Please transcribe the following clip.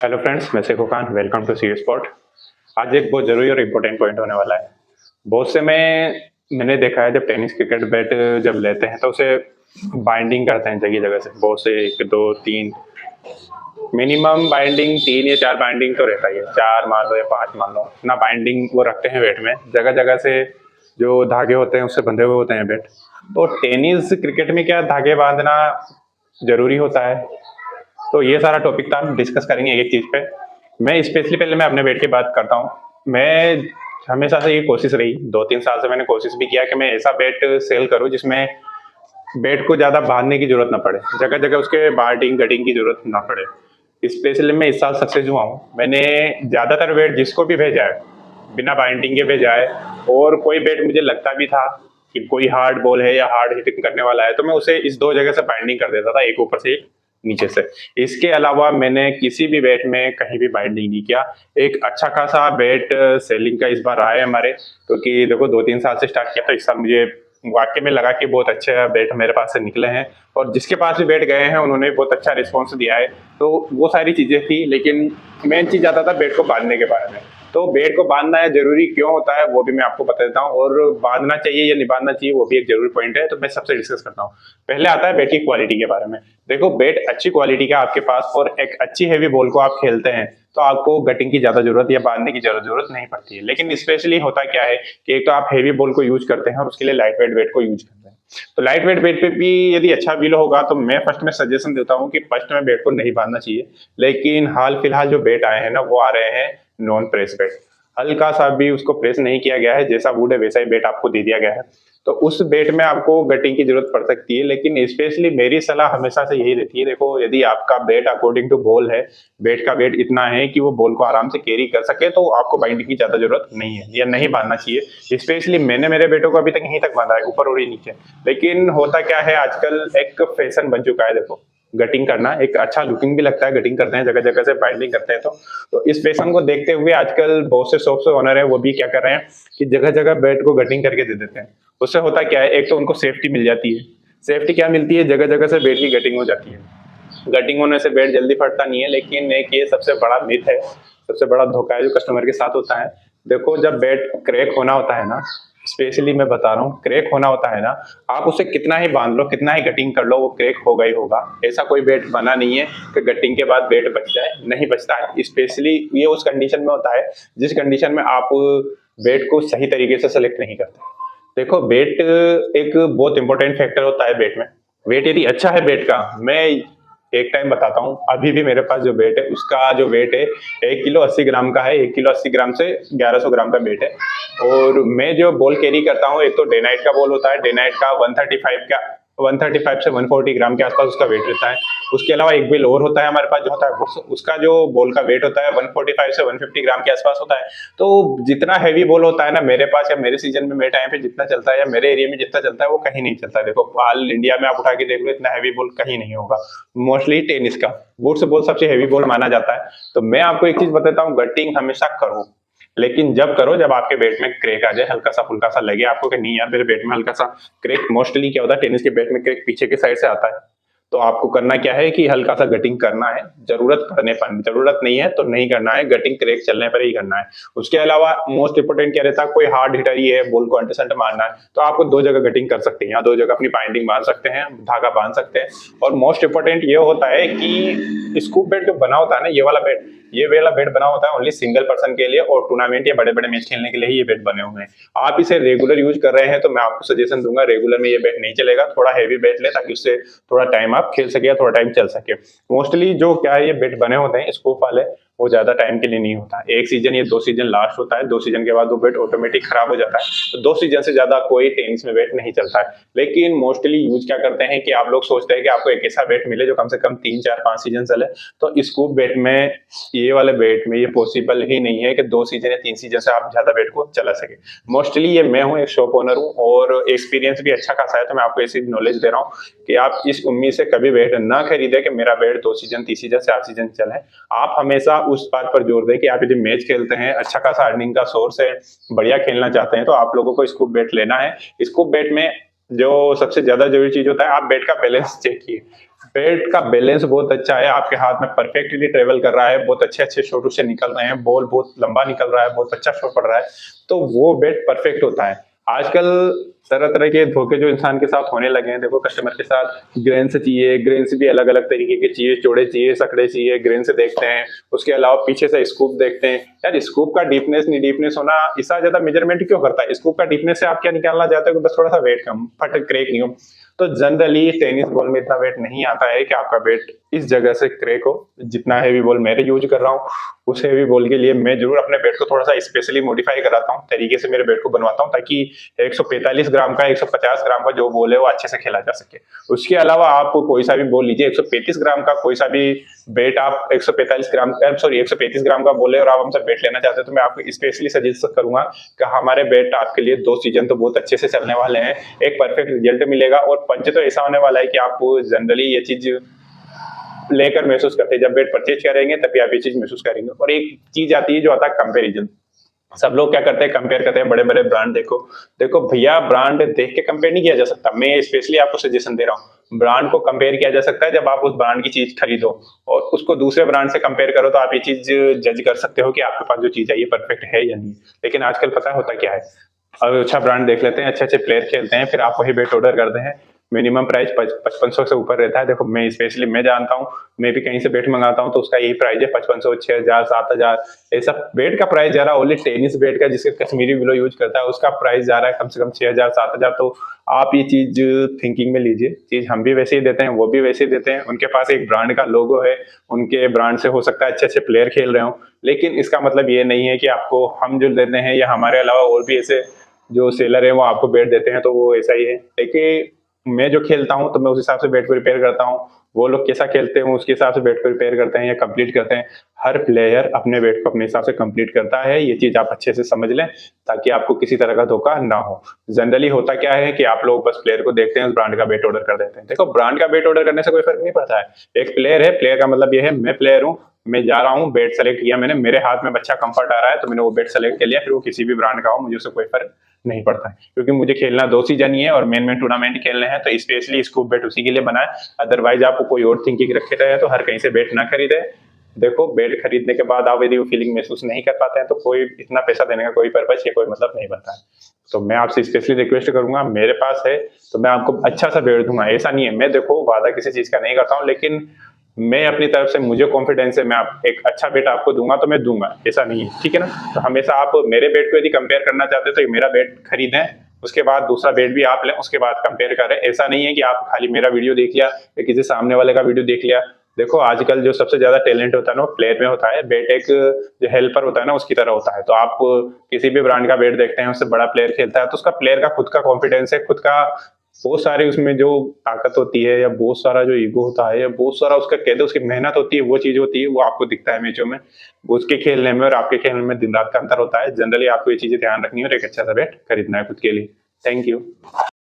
Hello friends, मैं Shekho Khan. Welcome to C spot. आज एक बहुत ज़रूरी और इम्पोर्टेंट पॉइंट होने वाला है। बहुत से मैंने देखा है, जब टेनिस क्रिकेट बैट जब लेते हैं तो उसे बाइंडिंग करते हैं जगह जगह से। बहुत से एक दो तीन मिनिमम बाइंडिंग, तीन या चार बाइंडिंग तो रहता ही है। चार मान लो या पांच मान लो, ना बाइंडिंग वो रखते हैं बैट में। जगह जगह से जो धागे होते हैं उससे बंधे हुए होते हैं बैट। तो टेनिस क्रिकेट में क्या धागे बांधना जरूरी होता है? तो ये सारा टॉपिक था, हम डिस्कस करेंगे एक एक चीज पे। मैं स्पेशली पहले मैं अपने बेट की बात करता हूँ। मैं हमेशा से ये कोशिश रही, 2-3 साल से मैंने कोशिश भी किया कि मैं ऐसा बेट सेल करूँ जिसमें बेट को ज्यादा बांधने की जरूरत ना पड़े, जगह जगह उसके बार्टिंग कटिंग की जरूरत ना पड़े। स्पेशली मैं इस साल सक्सेस हुआ हूँ। मैंने ज्यादातर बेट जिसको भी भेजा है बिना बाइंडिंग के भेजा है। और कोई बेट मुझे लगता भी था कि कोई हार्ड बॉल है या हार्ड हिटिंग करने वाला है तो मैं उसे इस दो जगह से बाइंडिंग कर देता था, एक ऊपर से एक नीचे से। इसके अलावा मैंने किसी भी बैट में कहीं भी बाइंडिंग नहीं किया। एक अच्छा खासा बैट सेलिंग का इस बार आया है हमारे, क्योंकि देखो 2-3 साल से स्टार्ट किया तो इस साल मुझे वाकई में लगा कि बहुत अच्छे बैट मेरे पास से निकले हैं। और जिसके पास भी बैट गए हैं उन्होंने बहुत अच्छा रिस्पॉन्स दिया है। तो वो सारी चीजें थी, लेकिन मेन चीज आता था बैट को बांधने के बारे में। तो बेट को बांधना है जरूरी क्यों होता है वो भी मैं आपको बता देता हूँ, और बांधना चाहिए या नहीं बांधना चाहिए वो भी एक जरूरी पॉइंट है। तो मैं सबसे डिस्कस करता हूँ। पहले आता है बेट की क्वालिटी के बारे में। देखो, बेट अच्छी क्वालिटी का आपके पास और एक अच्छी हैवी बॉल को आप खेलते हैं तो आपको गटिंग की ज्यादा जरूरत या बांधने की जरूरत नहीं पड़ती है। लेकिन स्पेशली होता क्या है कि एक तो आप हैवी बॉल को यूज करते हैं और उसके लिए लाइट वेट बेट को यूज करते हैं। तो लाइट वेट बेट पे भी यदि अच्छा व्हील होगा तो मैं फर्स्ट में सजेशन देता हूँ कि फर्स्ट में बेट को नहीं बांधना चाहिए। लेकिन हाल फिलहाल जो बेट आए हैं ना, वो आ रहे हैं नॉन प्रेस बेट। हल्का सा भी उसको प्रेस नहीं किया गया है, जैसा वुड है वैसा ही बेट आपको दे दिया गया है। तो उस बेट में आपको गटिंग की जरूरत पड़ सकती है। लेकिन स्पेशली मेरी सलाह हमेशा से यही रहती है, देखो यदि आपका बेट अकॉर्डिंग टू बॉल है, बेट का वेट इतना है कि वो बॉल को आराम से कैरी कर सके, तो आपको बाइंडिंग की ज्यादा जरूरत नहीं है या नहीं बांधना चाहिए। स्पेशली मैंने मेरे बेटों को अभी तक यहीं तक बांधा है, ऊपर और नीचे। लेकिन होता क्या है, आजकल एक फैशन बन चुका है। देखो, गटिंग करना एक अच्छा लुकिंग भी लगता है, गटिंग करते हैं जगह जगह से बाइंडिंग करते हैं। तो इस फैशन को देखते हुए आजकल बहुत से शॉप से ओनर है वो भी क्या कर रहे हैं कि जगह जगह बेट को गटिंग करके दे देते हैं। उससे होता क्या है, एक तो उनको सेफ्टी मिल जाती है। सेफ्टी क्या मिलती है, जगह जगह से बेट की गटिंग हो जाती है। गटिंग होने से बेट जल्दी फटता नहीं है। लेकिन एक ये सबसे बड़ा मिथ है, सबसे बड़ा धोखा है जो कस्टमर के साथ होता है। देखो, जब बेट क्रैक होना होता है ना, स्पेशली मैं बता रहा हूँ, क्रैक होना होता है ना, आप उसे कितना ही बांध लो, कितना ही कटिंग कर लो, वो क्रैक होगा ही होगा। ऐसा कोई बेट बना नहीं है कि कटिंग के बाद बेट बच जाए, नहीं बचता है। स्पेशली ये उस कंडीशन में होता है जिस कंडीशन में आप बेट को सही तरीके से सेलेक्ट नहीं करते। देखो, वेट एक बहुत इंपॉर्टेंट फैक्टर होता है बेट में। वेट यदि अच्छा है बेट का, मैं एक टाइम बताता हूँ, अभी भी मेरे पास जो वेट है उसका जो वेट है 1 किलो 80 ग्राम का है। 1 किलो 80 ग्राम से 1100 ग्राम का वेट है। और मैं जो बॉल कैरी करता हूँ, एक तो डे नाइट का बॉल होता है। डे नाइट का 135 से 140 ग्राम के आसपास उसका वेट रहता है। उसके अलावा एक बिल और होता है हमारे पास जो होता है, उसका जो बॉल का वेट होता है 145 से 150 ग्राम के आसपास होता है। तो जितना हैवी बॉल होता है ना मेरे पास, या मेरे सीजन में मेरे टाइम पे जितना चलता है, या मेरे एरिया में जितना चलता है, वो कहीं नहीं चलता है। देखो, ऑल इंडिया में आप उठा के देख लो, इतना हैवी बॉल कहीं नहीं होगा। मोस्टली टेनिस का वुड्स बॉल सबसे हैवी बॉल माना जाता है। तो मैं आपको एक चीज बताता हूँ, गटिंग हमेशा करो, लेकिन जब करो जब आपके बेट में क्रैक आ जाए, हल्का सा फुल्का सा लगे आपको कि नहीं यार मेरे बेट में हल्का सा क्रैक। मोस्टली क्या होता है, टेनिस के बेट में क्रैक पीछे के साइड से आता है। तो आपको करना क्या है कि हल्का सा गटिंग करना है, जरूरत पड़ने पर। जरूरत नहीं है तो नहीं करना है, गटिंग क्रैक चलने पर ही करना है। उसके अलावा मोस्ट इंपोर्टेंट क्या रहता है, कोई हार्ड हिटर ही है, बॉल को अंडरसेंट मारना है, तो आपको दो जगह गटिंग कर सकते हैं, या दो जगह अपनी बाइंडिंग बांध सकते हैं, धागा बांध सकते हैं। और मोस्ट इंपोर्टेंट ये होता है कि स्कूप बेट जो बना होता है ना, ये वाला बेट बना होता है ओनली सिंगल पर्सन के लिए, और टूर्नामेंट या बड़े बड़े मैच खेलने के लिए ही ये बेट बने हुए हैं। आप इसे रेगुलर यूज कर रहे हैं तो मैं आपको सजेशन दूंगा, रेगुलर में ये बेट नहीं चलेगा। थोड़ा हैवी बेट ले ताकि उससे थोड़ा टाइम आप खेल सके या थोड़ा टाइम चल सके। मोस्टली जो क्या है, ये बेट बने होते हैं स्कूप वाले, वो ज्यादा टाइम के लिए नहीं होता। एक सीजन या 2 सीजन लास्ट होता है, 2 सीजन के बाद वो बेट ऑटोमेटिक खराब हो जाता है। तो 2 सीजन से ज्यादा कोई टेनिस में बेट नहीं चलता है। लेकिन मोस्टली यूज क्या करते हैं कि आप लोग सोचते हैं कि आपको एक ऐसा बेट मिले जो कम से कम 3 4 5 सीजन चले। तो स्कूप बेट में, ये वाले बेट में ये पॉसिबल ही नहीं है कि 2 सीजन या 3 सीजन से आप ज्यादा बेट को चला सके। मोस्टली ये मैं हूँ, एक शॉप ओनर हूँ और एक्सपीरियंस भी अच्छा खासा है, तो मैं आपको ऐसी नॉलेज दे रहा हूँ कि आप इस उम्मीद से कभी बेट ना खरीदे कि मेरा बेट 2 सीजन 3 सीजन 4 सीजन चले। आप हमेशा उस बात पर जोर दें कि आप यदि मैच खेलते हैं, अच्छा खासा अर्निंग का सोर्स है, बढ़िया खेलना चाहते हैं, तो आप लोगों को स्कूप बेट लेना है। स्कूप बेट में जो सबसे ज्यादा जरूरी चीज होता है, आप बेट का बैलेंस चेक किए। बैट का बैलेंस बहुत अच्छा है, आपके हाथ में परफेक्टली ट्रेवल कर रहा है, बहुत अच्छे-अच्छे शॉट उससे निकल रहे हैं, बॉल बहुत लंबा निकल रहा है, बहुत अच्छा शॉट पड़ रहा है, तो वो बैट परफेक्ट होता है। आजकल तरह-तरह के धोखे जो इंसान के साथ होने लगे हैं, देखो कस्टमर के साथ ग्रेन्स चाहिए, ग्रेन्स भी अलग-अलग तरीके के चाहिए, चौड़े चाहिए, सकड़े चाहिए, ग्रेन्स देखते हैं, उसके अलावा पीछे से स्कूप देखते हैं। यार स्कूप का डीपनेस नहीं डीपनेस होना इतना ज़्यादा मेजरमेंट क्यों करता है? स्कूप का डीपनेस से आप क्या निकालना चाहते हो कि बस थोड़ा-सा वेट कम, फट क्रैक नहीं हो। तो जनरली टेनिस बॉल में इतना वेट नहीं आता है कि आपका वेट इस जगह से क्रैक हो। जितना हेवी बॉल मैं यूज कर रहा हूँ, उस हेवी बॉल के लिए मैं जरूर अपने बैट को थोड़ा सा स्पेशली मॉडिफाई कराता हूँ, तरीके से मेरे बैट को बनवाता हूँ ताकि 145 ग्राम का 150 ग्राम का जो बॉल है वो अच्छे से खेला जा सके। उसके अलावा आप कोई सा भी बॉल लीजिए, 135 ग्राम का कोई सा भी बैट, आप 145 ग्राम सॉरी 135 ग्राम का बॉल है और आप हमसे बैट लेना चाहते हो तो मैं आपको स्पेशली सजेस्ट करूंगा कि हमारे बैट आपके लिए 2 सीजन तो बहुत अच्छे से चलने वाले हैं, एक परफेक्ट रिजल्ट मिलेगा और पंच तो ऐसा होने वाला है कि आप जनरली ये चीज लेकर महसूस करते हैं। जब बैट परचेज करेंगे तभी आप ये चीज महसूस करेंगे। और एक चीज आती है जो आता है कंपेरिजन। सब लोग क्या करते हैं, कंपेयर करते हैं, बड़े बड़े ब्रांड देखो। देखो भैया, ब्रांड देख के कंपेयर नहीं किया जा सकता, मैं स्पेशली आपको सजेशन दे रहा हूँ। ब्रांड को कंपेयर किया जा सकता है जब आप उस ब्रांड की चीज खरीदो और उसको दूसरे ब्रांड से कंपेयर करो, तो आप ये चीज जज कर सकते हो कि आपके पास जो चीज है ये परफेक्ट है या नहीं। लेकिन आजकल पता होता क्या है, अब अच्छा ब्रांड देख लेते हैं, अच्छे अच्छे प्लेयर खेलते हैं, फिर आप वही बैट ऑर्डर करते हैं, मिनिमम प्राइस 5500 से ऊपर रहता है। देखो मैं स्पेशली मैं जानता हूँ, मैं भी कहीं से बैट मंगाता हूँ तो उसका यही प्राइस है 5500, 6000, 7000। ऐसा बैट का प्राइस जा रहा है, ओनली टेनिस बैट का जिसके कश्मीरी विलो यूज करता है उसका प्राइस जा रहा है कम से कम 6000, 7000। तो आप ये चीज थिंकिंग में लीजिए, चीज हम भी वैसे ही देते हैं, वो भी वैसे ही देते हैं। उनके पास एक ब्रांड का लोगो है, उनके ब्रांड से हो सकता है अच्छे अच्छे प्लेयर खेल रहे हो, लेकिन इसका मतलब ये नहीं है कि आपको हम जो देते हैं या हमारे अलावा और भी ऐसे जो सेलर है वो आपको बैट देते हैं तो वो ऐसा ही है। लेकिन मैं जो खेलता हूँ तो मैं उस हिसाब से बैट को रिपेयर करता हूँ, वो लोग कैसा खेलते हैं उसके हिसाब से बैट को रिपेयर करते हैं या कंप्लीट करते हैं। हर प्लेयर अपने बैट को अपने हिसाब से कंप्लीट करता है, ये चीज आप अच्छे से समझ लें ताकि आपको किसी तरह का धोखा ना हो। जनरली होता क्या है कि आप लोग बस प्लेयर को देखते हैं, उस ब्रांड का बैट ऑर्डर कर देते हैं। देखो ब्रांड का बैट ऑर्डर करने से कोई फर्क नहीं पड़ता है। एक प्लेयर है, प्लेयर का मतलब ये है मैं प्लेयर हूँ, मैं जा रहा हूँ, बैट सेलेक्ट किया मैंने, मेरे हाथ में अच्छा कंफर्ट आ रहा है तो मैंने वो बैट सेलेक्ट कर लिया, फिर वो किसी भी ब्रांड का हो मुझे उससे कोई फर्क नहीं पड़ता है। क्योंकि मुझे खेलना 2 सीजन ही है और मेन टूर्नामेंट खेलने हैं, तो स्पेशली स्कूप बैट उसी के लिए बना है। अदरवाइज आप कोई और थिंकिंग रखे रहे तो हर कहीं से बैट ना खरीदे। देखो बैट खरीदने के बाद आप यदि वो फीलिंग महसूस नहीं कर पाते हैं तो कोई इतना पैसा देने का कोई पर्पज या कोई मतलब नहीं बनता है। तो मैं आपसे स्पेशली रिक्वेस्ट करूंगा, मेरे पास है तो मैं आपको अच्छा सा बैट दूंगा। ऐसा नहीं है, मैं देखो वादा किसी चीज का नहीं करता हूँ, लेकिन मैं अपनी तरफ से मुझे कॉन्फिडेंस है, मैं आप एक अच्छा बैट आपको दूंगा तो मैं दूंगा, ऐसा नहीं है, ठीक है ना। तो हमेशा आप मेरे बैट को यदि कंपेयर करना चाहते हो तो ये मेरा बैट खरीदें, उसके बाद दूसरा बैट भी आप लें, उसके बाद कंपेयर करें। ऐसा नहीं है कि आप खाली मेरा वीडियो देख लिया या किसी सामने वाले का वीडियो देख लिया। देखो आजकल जो सबसे ज्यादा टैलेंट होता है ना वो प्लेयर में होता है, बैट एक जो हेल्पर होता है ना उसकी तरह होता है। तो आप किसी भी ब्रांड का बैट देखते हैं, उससे बड़ा प्लेयर खेलता है तो उसका प्लेयर का खुद का कॉन्फिडेंस है, खुद का बहुत सारे उसमें जो ताकत होती है या बहुत सारा जो ईगो होता है या बहुत सारा उसका कह दो उसकी मेहनत होती है, वो चीज होती है, वो आपको दिखता है मैचों में। वो उसके खेलने में और आपके खेलने में दिन रात का अंतर होता है। जनरली आपको ये चीजें ध्यान रखनी है और एक अच्छा सा बैट खरीदना है खुद के लिए। Thank you.